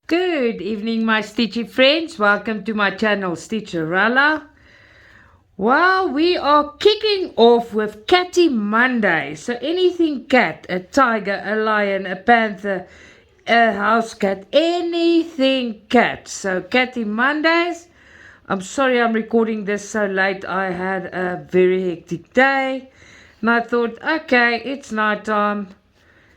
Good evening, my Stitchy friends. Welcome to my channel, Stitcha-Rella. Well, we are kicking off with Catty Monday. So anything cat, a tiger, a lion, a panther, a house cat, anything cat. So Catty Mondays. I'm sorry I'm recording this so late. I had a very hectic day. And I thought, okay, it's night time.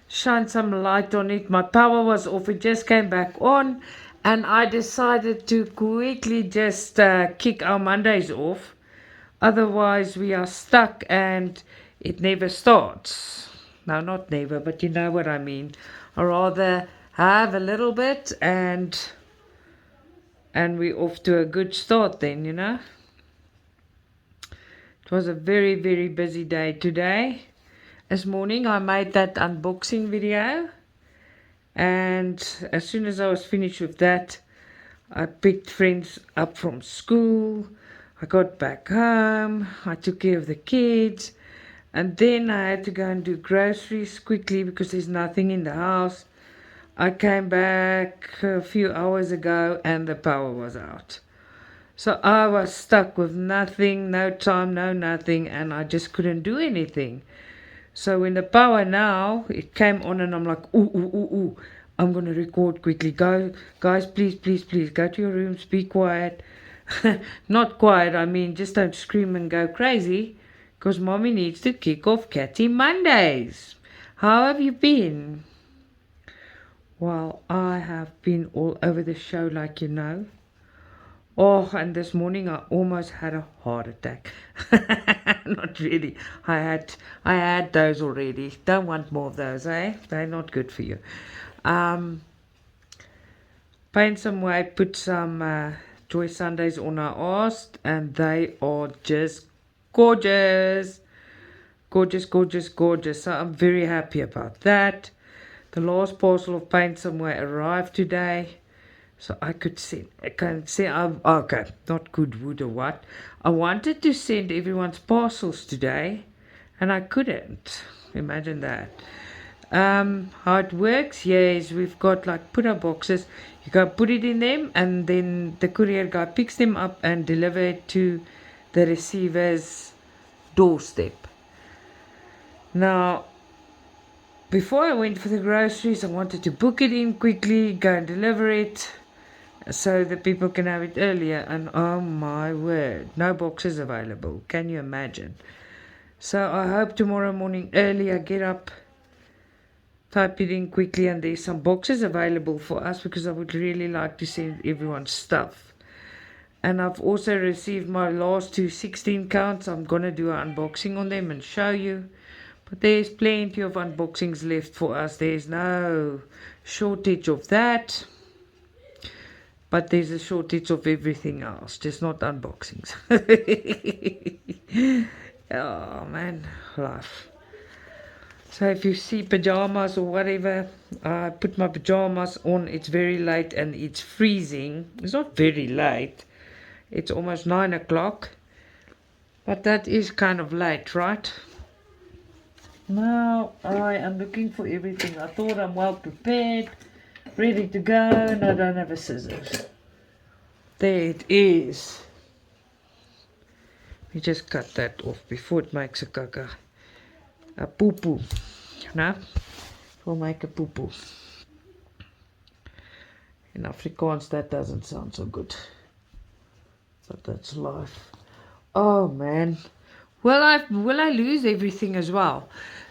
Shine some light on it. My power was off, it just came back on, and I decided to quickly just kick our Mondays off. Otherwise, we are stuck and it never starts. No, not never, but you know what I mean. I rather have a little bit and we're off to a good start then, you know. It was a very, very busy day today. This morning I made that unboxing video, and as soon as I was finished with that, I picked friends up from school. I got back home, I took care of the kids, and then I had to go and do groceries quickly because there's nothing in the house. I came back a few hours ago and the power was out. So I was stuck with nothing, no time, no nothing, and I just couldn't do anything. So when the power now, it came on and I'm like, ooh, ooh, ooh, ooh. I'm going to record quickly. Go, guys, please, please, please, go to your rooms, be quiet. Not quiet, I mean, just don't scream and go crazy. Because mommy needs to kick off Catty Mondays. How have you been? Well, I have been all over the show, like you know. Oh, and this morning I almost had a heart attack. Not really. I had those already. Don't want more of those, eh? They're not good for you. Paint some white, put some Joy Sundays on our ass, and they are just gorgeous. Gorgeous, gorgeous, gorgeous. So I'm very happy about that. The last parcel of paint somewhere arrived today. So I can say, okay, not good wood or what. I wanted to send everyone's parcels today, and I couldn't. Imagine that. How it works, yes, we've got like put our boxes. You go put it in them, and then the courier guy picks them up and deliver it to the receiver's doorstep. Now, before I went for the groceries, I wanted to book it in quickly, go and deliver it, so that people can have it earlier, and oh my word, no boxes available. Can you imagine? So I hope tomorrow morning early I get up, type it in quickly, and there's some boxes available for us, because I would really like to send everyone's stuff. And I've also received my last two 16 counts. I'm gonna do an unboxing on them and show you, but there's plenty of unboxings left for us. There's no shortage of that. But there's a shortage of everything else, just not unboxings. Oh man, life. So if you see pajamas or whatever, I put my pajamas on. It's very late and it's freezing. It's not very late. It's almost 9 o'clock. But that is kind of late, right? Now I am looking for everything. I thought I'm well prepared, ready to go, and I don't have a scissors. There it is. We just cut that off before it makes a caca. A poo-poo. No? It will make a poo-poo. In Afrikaans that doesn't sound so good. But that's life. Oh man. Will I lose everything as well?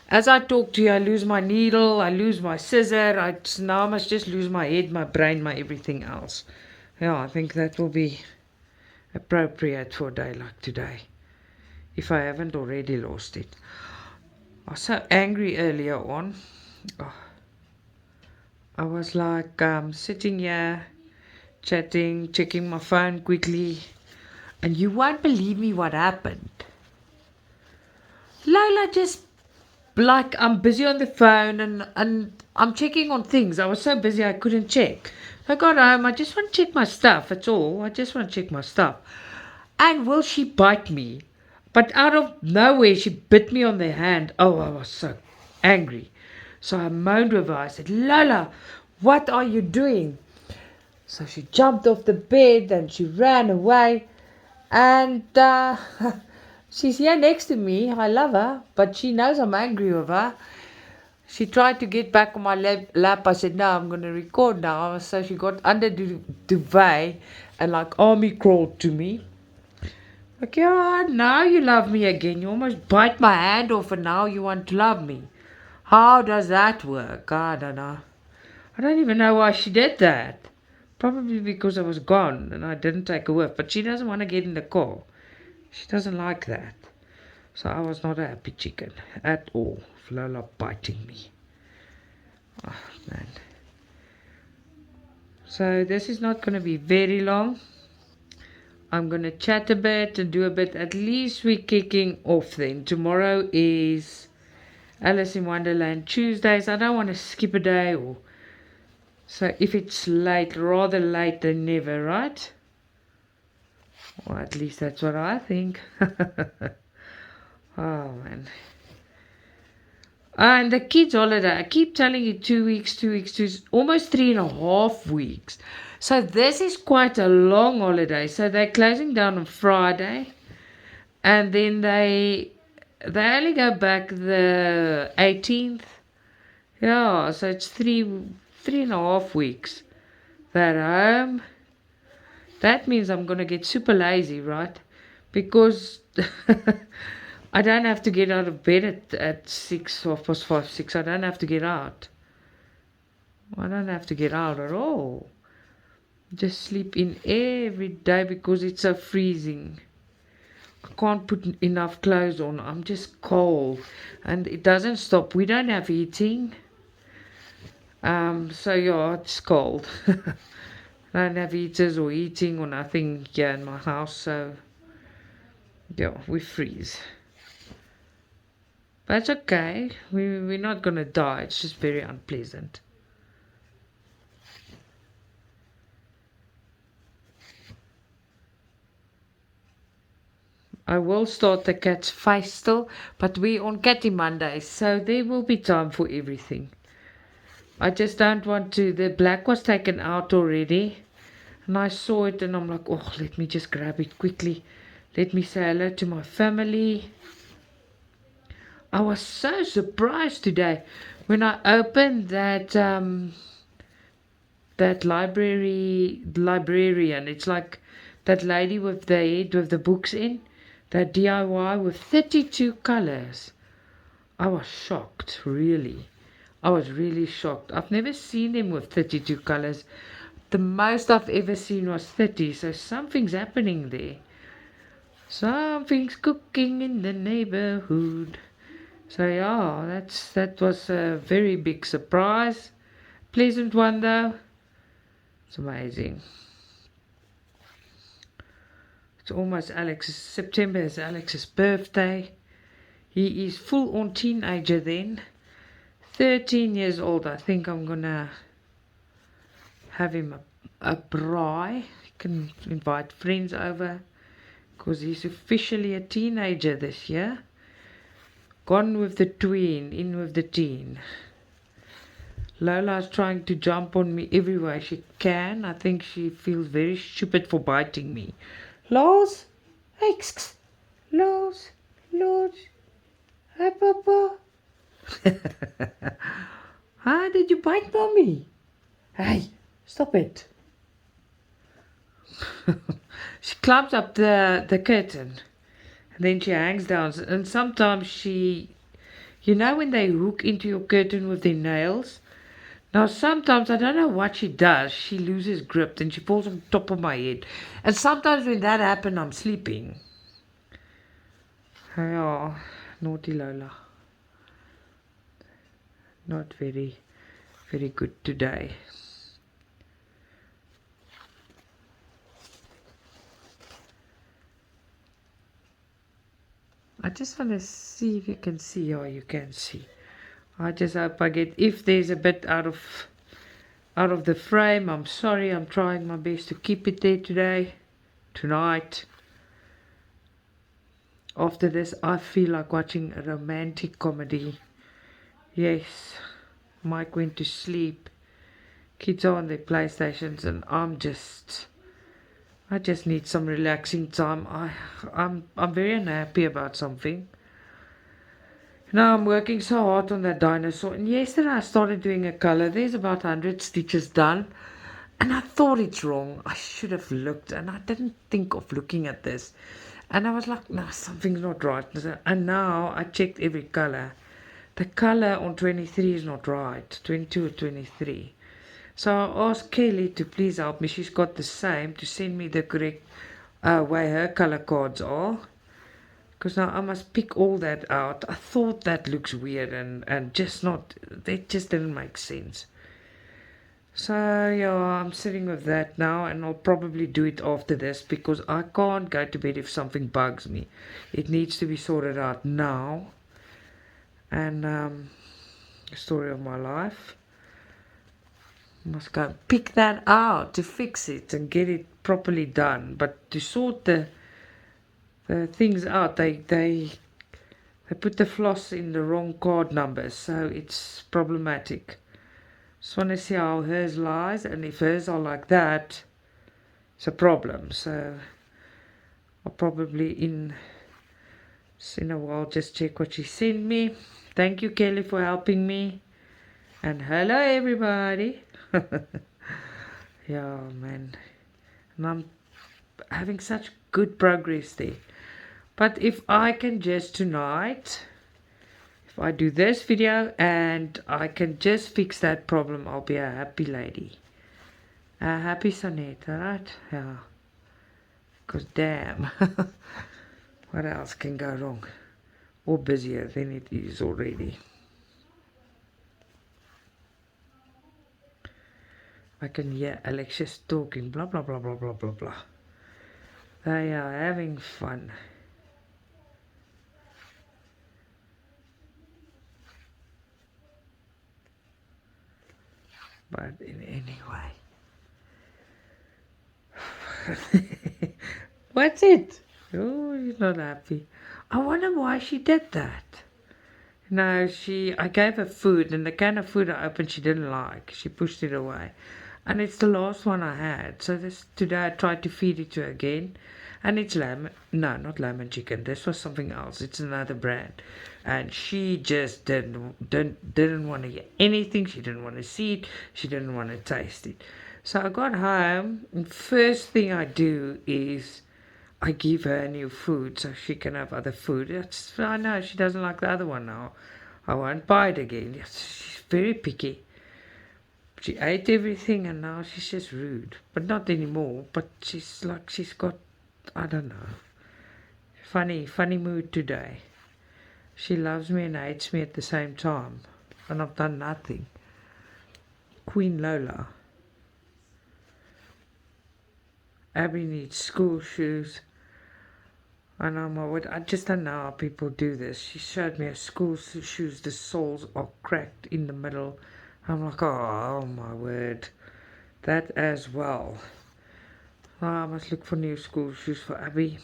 As I talk to you, I lose my needle, I lose my scissor, now I must just lose my head, my brain, my everything else. Yeah, I think that will be appropriate for a day like today, if I haven't already lost it. I was so angry earlier on. Oh, I was like sitting here, chatting, checking my phone quickly, and you won't believe me what happened. Lola just, like, I'm busy on the phone and I'm checking on things. I was so busy I couldn't check. I got home, I just want to check my stuff, that's all. I just want to check my stuff. And will she bite me? But out of nowhere, she bit me on the hand. Oh, I was so angry. So I moaned with her. I said, Lola, what are you doing? So she jumped off the bed and she ran away. And she's here next to me. I love her, but she knows I'm angry with her. She tried to get back on my lap. I said, no, I'm going to record now. So she got under the duvet and like army crawled to me. Like, yeah, now you love me again. You almost bite my hand off and now you want to love me. How does that work? I don't know. I don't even know why she did that. Probably because I was gone and I didn't take a whiff. But she doesn't want to get in the car. She doesn't like that. So I was not a happy chicken at all. Lola biting me. Oh, man. So this is not going to be very long. I'm going to chat a bit and do a bit. At least we're kicking off then. Tomorrow is Alice in Wonderland Tuesdays. I don't want to skip a day. So if it's late, rather late than never, right? Or at least that's what I think. Oh, man. And the kids' holiday, I keep telling you 2 weeks, 2 weeks, almost 3.5 weeks. So this is quite a long holiday. So they're closing down on Friday. And then they only go back the 18th. Yeah, so it's 3.5 weeks. They're home. That means I'm going to get super lazy, right? Because I don't have to get out of bed at 6, 5:30, 6. I don't have to get out. I don't have to get out at all. Just sleep in every day because it's so freezing. I can't put enough clothes on. I'm just cold. And it doesn't stop. We don't have heating. So yeah, it's cold. I don't have heaters or heating or nothing here in my house. So yeah, we freeze. But it's okay. We're not going to die. It's just very unpleasant. I will start the cat's face still, but we're on Catty Monday, so there will be time for everything. I just don't want to. The black was taken out already, and I saw it, and I'm like, oh, let me just grab it quickly. Let me say hello to my family. I was so surprised today when I opened that librarian. It's like that lady with the head with the books in. That DIY with 32 colors. I was shocked, really. I was really shocked. I've never seen them with 32 colors. The most I've ever seen was 30. So something's happening there. Something's cooking in the neighborhood. So yeah, that was a very big surprise. Pleasant one though. It's amazing. It's almost September is Alex's birthday. He is full on teenager then. 13 years old. I think I'm gonna have him a braai. He can invite friends over because he's officially a teenager this year. Gone with the tween, in with the teen. Lola's trying to jump on me everywhere she can. I think she feels very stupid for biting me. Lars, Ekstra, Lars, hi Papa. How did you bite Mommy? Hey, stop it. She climbs up the curtain and then she hangs down, and sometimes she, you know when they hook into your curtain with their nails. Now, sometimes, I don't know what she does, she loses grip and she falls on top of my head. And sometimes when that happens, I'm sleeping. Oh, naughty Lola. Not very, very good today. I just want to see if you can see. Oh, you can see. I just hope I get, if there's a bit out of the frame, I'm sorry. I'm trying my best to keep it there tonight. After this, I feel like watching a romantic comedy. Yes, Mike went to sleep. Kids are on their PlayStations, and I just need some relaxing time. I'm very unhappy about something. Now I'm working so hard on that dinosaur, and yesterday I started doing a color. There's about 100 stitches done, and I thought it's wrong. I should have looked, and I didn't think of looking at this. And I was like, no, something's not right. And now I checked every color. The color on 23 is not right, 22 or 23. So I asked Kelly to please help me. She's got the same, to send me the correct way her color cards are. Because now I must pick all that out. I thought that looks weird and just not, that just didn't make sense. So yeah, I'm sitting with that now, and I'll probably do it after this because I can't go to bed if something bugs me. It needs to be sorted out now. And the story of my life. Must go pick that out to fix it and get it properly done. But to sort the things out, they put the floss in the wrong card numbers, so it's problematic. Just want to see how hers lies, and if hers are like that, it's a problem. So I'll probably in a while just check what she sent me. Thank you, Kelly, for helping me, and hello everybody. Yeah, man, and I'm having such good progress there. But if I can just tonight, if I do this video and I can just fix that problem, I'll be a happy lady. A happy Sanet, alright? Yeah. Because damn, what else can go wrong? Or busier than it is already. I can hear Alexis talking, blah, blah, blah, blah, blah, blah, blah. They are having fun. But in any way. What's it? Oh, she's not happy. I wonder why she did that. No, I gave her food, and the can of food I opened she didn't like. She pushed it away. And it's the last one I had. So today I tried to feed it to her again. And it's lamb. No, not lamb and chicken. This was something else. It's another brand. And she just didn't want to hear anything. She didn't want to see it. She didn't want to taste it. So I got home, and first thing I do is I give her new food so she can have other food. I know she doesn't like the other one now. I won't buy it again. She's very picky. She ate everything, and now she's just rude. But not anymore. But she's got, I don't know, funny mood today. She loves me and hates me at the same time. And I've done nothing. Queen Lola. Abby needs school shoes. And I just don't know how people do this. She showed me her school shoes. The soles are cracked in the middle. I'm like, oh my word. That as well. I must look for new school shoes for Abby.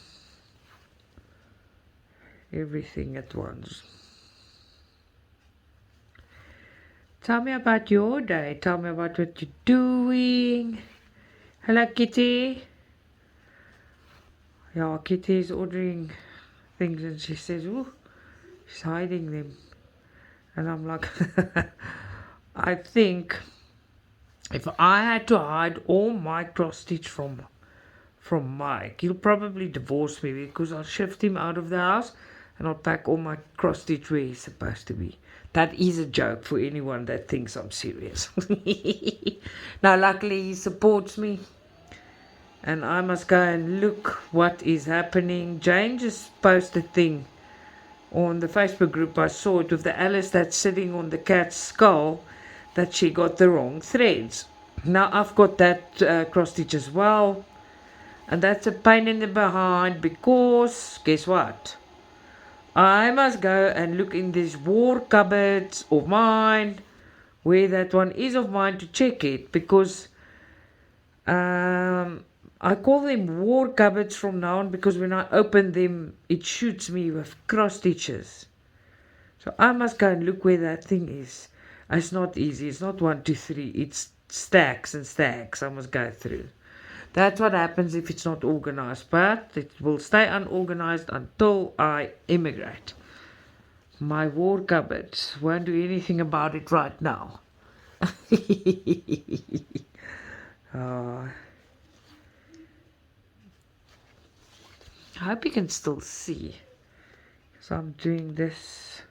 Everything at once. Tell me about your day. Tell me about what you're doing. Hello, Kitty. Yeah, Kitty is ordering things, and she says, "Ooh, she's hiding them." And I'm like, I think if I had to hide all my cross stitch from Mike, he'll probably divorce me, because I'll shift him out of the house and I'll pack all my cross stitch where he's supposed to be. That is a joke for anyone that thinks I'm serious. Now, luckily, he supports me. And I must go and look what is happening. Jane just posted a thing on the Facebook group. I saw it with the Alice that's sitting on the cat's skull, that she got the wrong threads. Now I've got that cross stitch as well. And that's a pain in the behind, because guess what? I must go and look in these war cupboards of mine, where that one is of mine, to check it, because I call them war cupboards from now on, because when I open them, it shoots me with cross stitches. So I must go and look where that thing is. It's not easy. It's not 1, 2, 3. It's stacks and stacks I must go through. That's what happens if it's not organized, but it will stay unorganized until I immigrate. My war cupboard won't do anything about it right now. Oh, I hope you can still see. So I'm doing this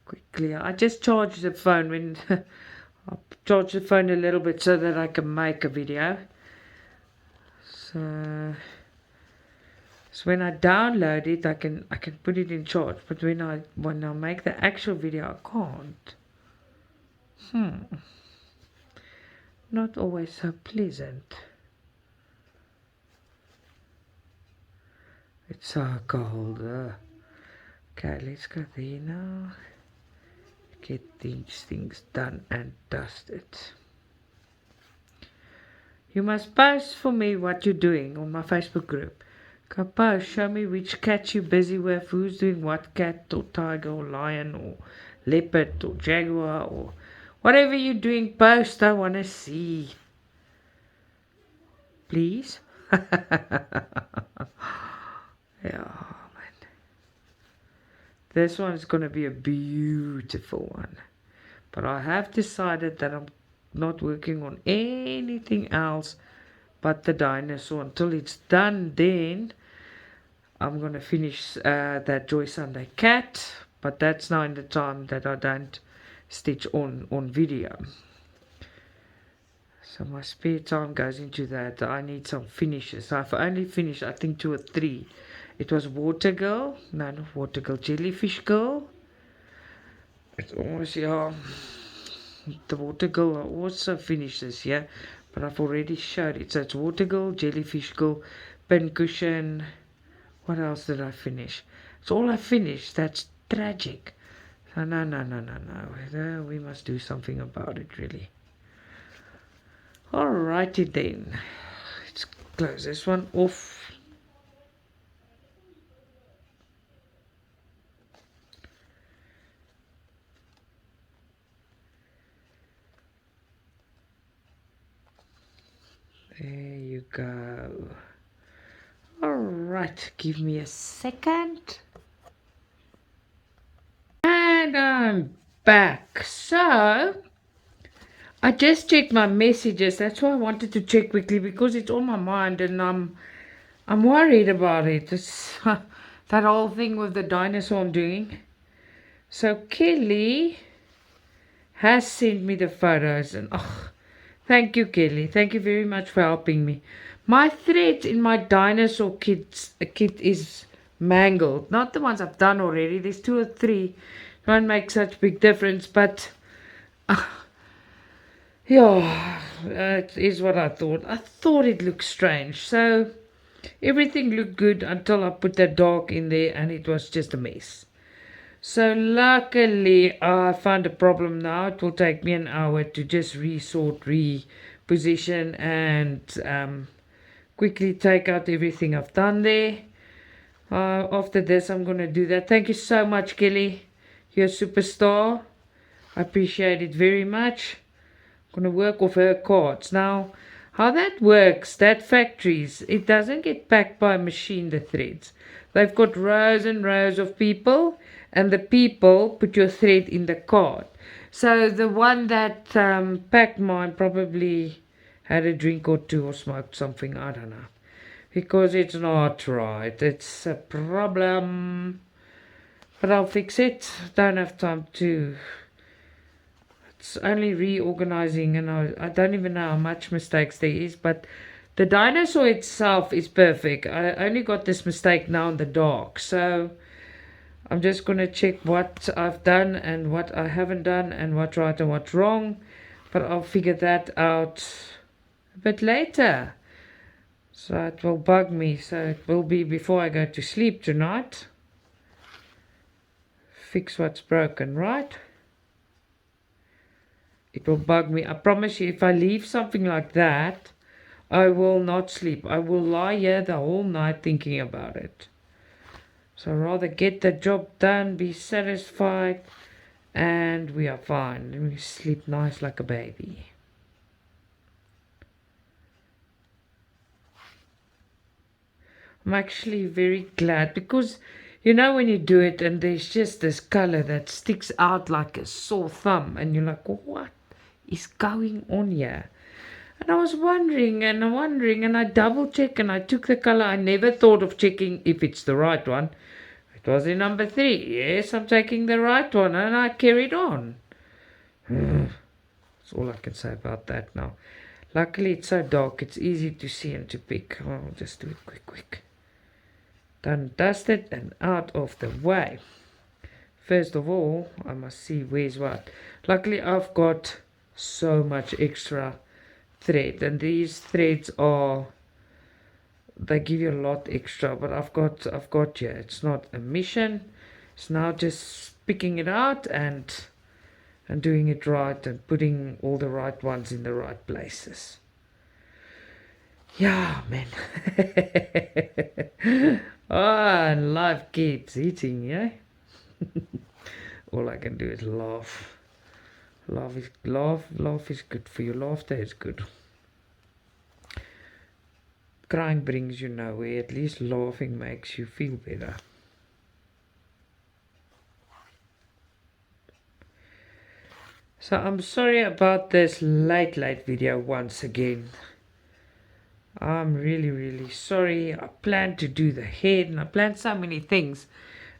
quickly. I just charge the phone when I'll charge the phone a little bit so that I can make a video. So when I download it, I can put it in charge. But when I make the actual video, I can't. Not always so pleasant. It's so cold. Okay, let's go there now. Get these things done and dusted. You must post for me what you're doing on my Facebook group. Go post, show me which cat you're busy with, who's doing what cat or tiger or lion or leopard or jaguar or whatever you're doing, post. I want to see. Please. Yeah, man. This one is going to be a beautiful one. But I have decided that I'm not working on anything else but the dinosaur until it's done. Then I'm going to finish that Joy Sunday cat. But that's now in the time that I don't stitch on video. So my spare time goes into that. I need some finishes. I've only finished, I think, 2 or 3. It was Water Girl. No, not Water Girl. Jellyfish Girl. It's almost, yeah. The Water Girl I also finished this year. But I've already showed it. So it's Water Girl, Jellyfish Girl, Pincushion. What else did I finish? It's all I finished. That's tragic. So no. We must do something about it, really. Alrighty then. Let's close this one off. There you go. Alright, give me a second. And I'm back. So I just checked my messages. That's why I wanted to check quickly because it's on my mind and I'm worried about it. It's that whole thing with the dinosaur I'm doing. So Kelly has sent me the photos and thank you, Kelly. Thank you very much for helping me. My thread in my dinosaur kit is mangled. Not the ones I've done already. There's 2 or 3. It won't make such big difference, but yeah, it is what I thought. I thought it looked strange. So everything looked good until I put that dog in there and it was just a mess. So luckily I found a problem now. It will take me an hour to just resort, reposition and quickly take out everything I've done there. After this I'm going to do that. Thank you so much, Kelly. You're a superstar. I appreciate it very much. I'm going to work off her cards. Now, how that works, that factories, it doesn't get packed by a machine, the threads. They've got rows and rows of people, and the people put your thread in the card. So the one that packed mine probably had a drink or 2 or smoked something, I don't know. Because it's not right. It's a problem. But I'll fix it. Don't have time to. It's only reorganizing and I don't even know how much mistakes there is. But the dinosaur itself is perfect. I only got this mistake now in the dark. So I'm just going to check what I've done and what I haven't done and what's right and what's wrong. But I'll figure that out a bit later. So it will bug me. So it will be before I go to sleep tonight. Fix what's broken, right? It will bug me. I promise you, if I leave something like that, I will not sleep. I will lie here the whole night thinking about it. So rather get the job done, be satisfied, and we are fine, and we sleep nice like a baby. I'm actually very glad, because you know when you do it and there's just this color that sticks out like a sore thumb, and you're like, what is going on here? And I was wondering and I double checked and I took the color. I never thought of checking if it's the right one. It was in number 3. Yes, I'm taking the right one, and I carried on. That's all I can say about that now. Luckily it's so dark, it's easy to see and to pick. I'll just do it quick. Done, dusted, and out of the way. First of all, I must see where's what. Luckily I've got so much extra thread, and these threads are, they give you a lot extra, but I've got here. It's not a mission. It's now just picking it out and doing it right and putting all the right ones in the right places. Yeah, man. And life keeps eating, yeah. All I can do is laugh. Laugh is good for you. Laughter is good. Crying brings you nowhere. At least laughing makes you feel better. So I'm sorry about this late video once again. I'm really sorry. I planned to do the head and I planned so many things,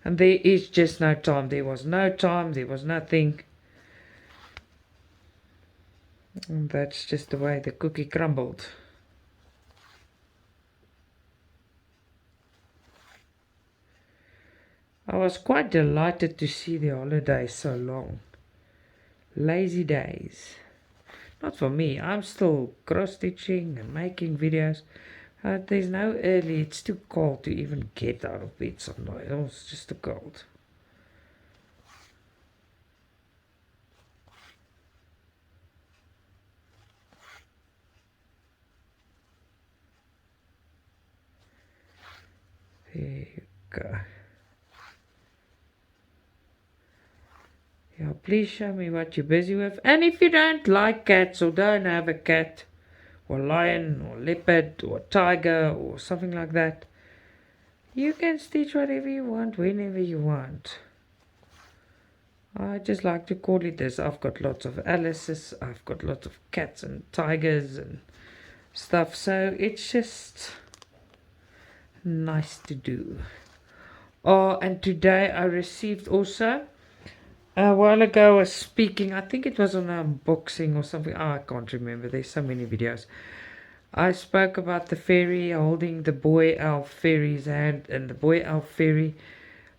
and there is just no time. There was no time. There was nothing. And that's just the way the cookie crumbled. I was quite delighted to see the holidays so long. Lazy days. Not for me. I'm still cross-stitching and making videos. There's no early. It's too cold to even get out of bed some night. It's just too cold. There you go. Yeah, please show me what you're busy with. And if you don't like cats or don't have a cat or lion or leopard or tiger or something like that, you can stitch whatever you want, whenever you want. I just like to call it this. I've got lots of Alice's, I've got lots of cats and tigers and stuff, so it's just nice to do. Oh, and today I received also, a while ago I was speaking, I think it was on unboxing or something. I can't remember, there's so many videos. I spoke about the fairy holding the boy elf fairy's hand, and the boy elf fairy,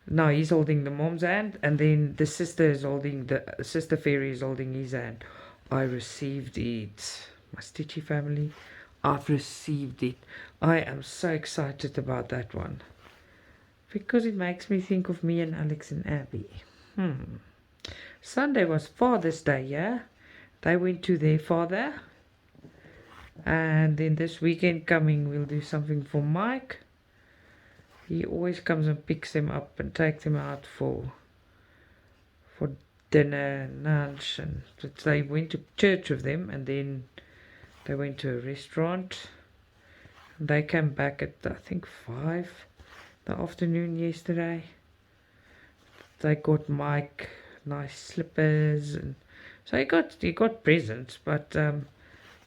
no, he's holding the mom's hand, and then the sister fairy is holding his hand. I received it. My Stitchy family, I've received it. I am so excited about that one, because it makes me think of me and Alex and Abby. Sunday was Father's Day, yeah? They went to their father. And then this weekend coming, we'll do something for Mike. He always comes and picks them up and takes them out for dinner and lunch. And they went to church with them, and then they went to a restaurant. And they came back at, I think, 5 the afternoon yesterday. They got Mike nice slippers, and so he got presents, but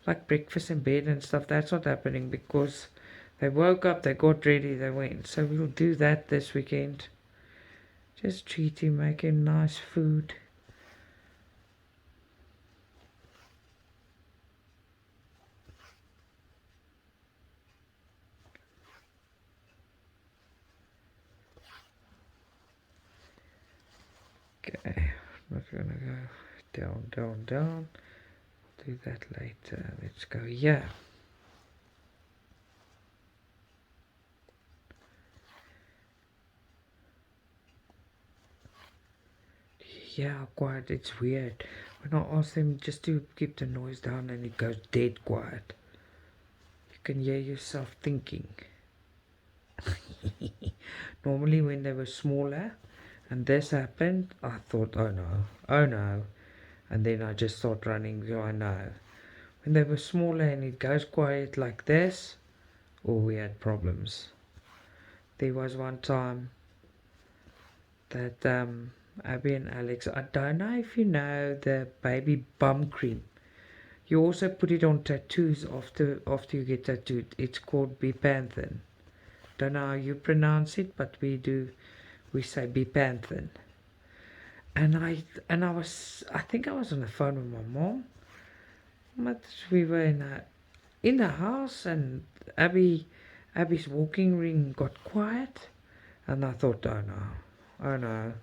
like breakfast in bed and stuff, that's not happening, because they woke up, they got ready, they went. So we'll do that this weekend. Just treat him, make him nice food. Okay, I'm not gonna go down. Do that later. Let's go here. Yeah, quiet. It's weird. When I ask them just to keep the noise down, and it goes dead quiet. You can hear yourself thinking. Normally when they were smaller and this happened. I thought, oh no, oh no. And then I just start running. So I know. When they were smaller and it goes quiet like this, oh, we had problems. There was one time that Abby and Alex, I don't know if you know the baby bum cream. You also put it on tattoos after you get tattooed. It's called bepanthen. Don't know how you pronounce it, but we say bepanthen. And I think I was on the phone with my mom. But we were in the house, and Abby's walking ring got quiet, and I thought, oh no,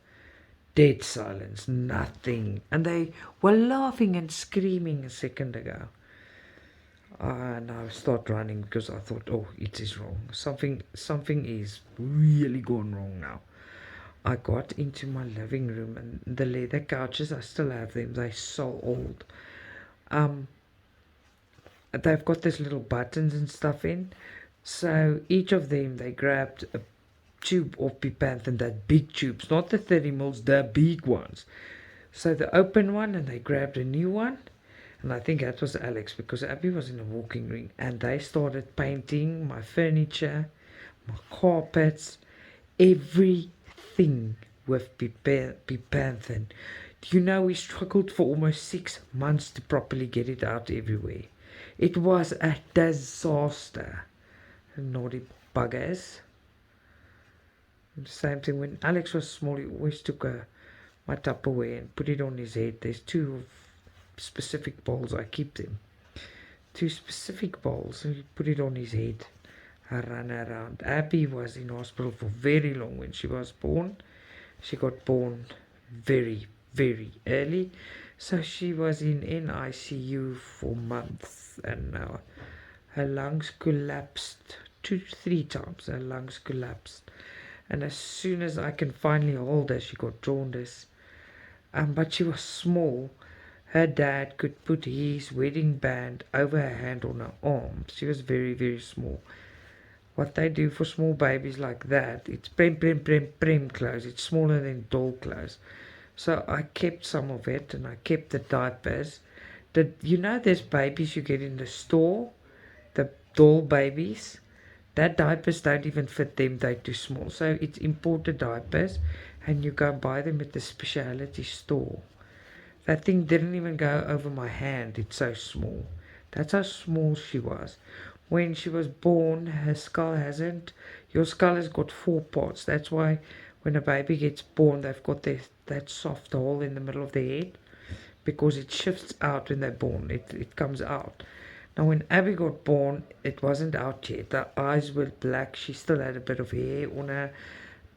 dead silence, nothing. And they were laughing and screaming a second ago. And I start running because I thought, oh, it is wrong. Something is really gone wrong now. I got into my living room, and the leather couches, I still have them. They're so old. They've got these little buttons and stuff in. So each of them, they grabbed a tube of bepanthen, that big tubes, not the 30 mils, the big ones. So they opened one and they grabbed a new one. And I think that was Alex, because Abby was in a walking ring. And they started painting my furniture, my carpets, everything with bepanthen. Do you know we struggled for almost 6 months to properly get it out everywhere? It was a disaster. Naughty buggers. And the same thing when Alex was small, he always took my Tupperware and put it on his head. There's 2 specific bowls, I keep them. 2 specific bowls, and he put it on his head. I ran around. Abby was in hospital for very long when she was born. She got born very, very early. So she was in NICU for months, and her lungs collapsed 2-3 times. Her lungs collapsed, and as soon as I can finally hold her, she got jaundice. But she was small. Her dad could put his wedding band over her hand on her arm. She was very, very small. What they do for small babies like that, it's prem clothes. It's smaller than doll clothes. So I kept some of it, and I kept the diapers. There's babies you get in the store, the doll babies. That diapers don't even fit them, they're too small. So it's imported diapers, and you go buy them at the specialty store. That thing didn't even go over my hand, it's so small. That's how small she was. When she was born, your skull has got 4 parts. That's why when a baby gets born, they've got that soft hole in the middle of their head, because it shifts out when they're born. It comes out. Now when Abby got born, it wasn't out yet. Her eyes were black. She still had a bit of hair on her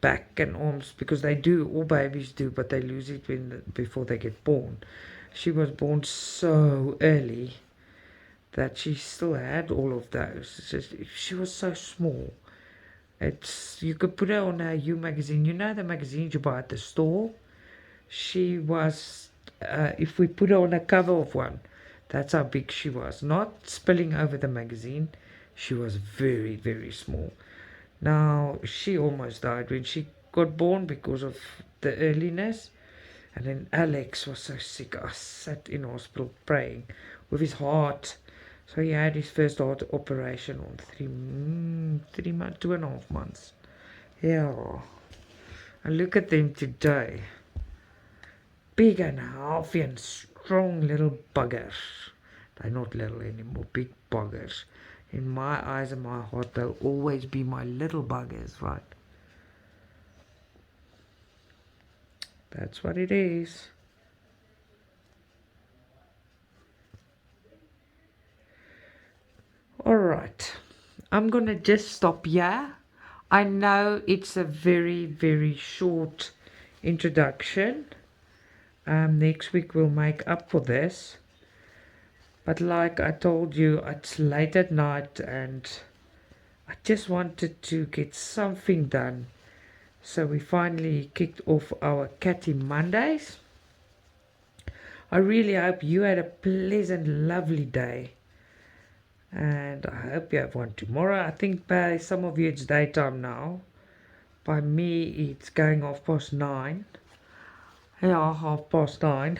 back and arms, because all babies do, but they lose it before they get born. She was born so early that she still had all of those. She was so small. You could put her on a U magazine. You know the magazines you buy at the store? She was, if we put her on a cover of one, that's how big she was. Not spilling over the magazine. She was very, very small. Now, she almost died when she got born because of the earliness. And then Alex was so sick. I sat in hospital praying with his heart. So he had his first heart operation on 3 months, 2.5 months. Yeah. And look at them today. Big and healthy and strong little buggers. They're not little anymore, big buggers. In my eyes and my heart, they'll always be my little buggers, right? That's what it is. Alright, I'm gonna just stop here. I know it's a very, very short introduction. Next week we'll make up for this. But like I told you, it's late at night and I just wanted to get something done. So we finally kicked off our Catty Mondays. I really hope you had a pleasant, lovely day. And I hope you have one tomorrow. I think by some of you it's daytime now. By me, it's going 9:30. Yeah, 9:30.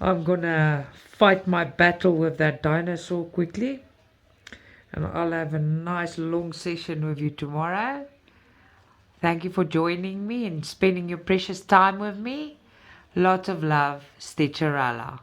I'm gonna fight my battle with that dinosaur quickly. And I'll have a nice long session with you tomorrow. Thank you for joining me and spending your precious time with me. Lots of love, Stitcha-Rella.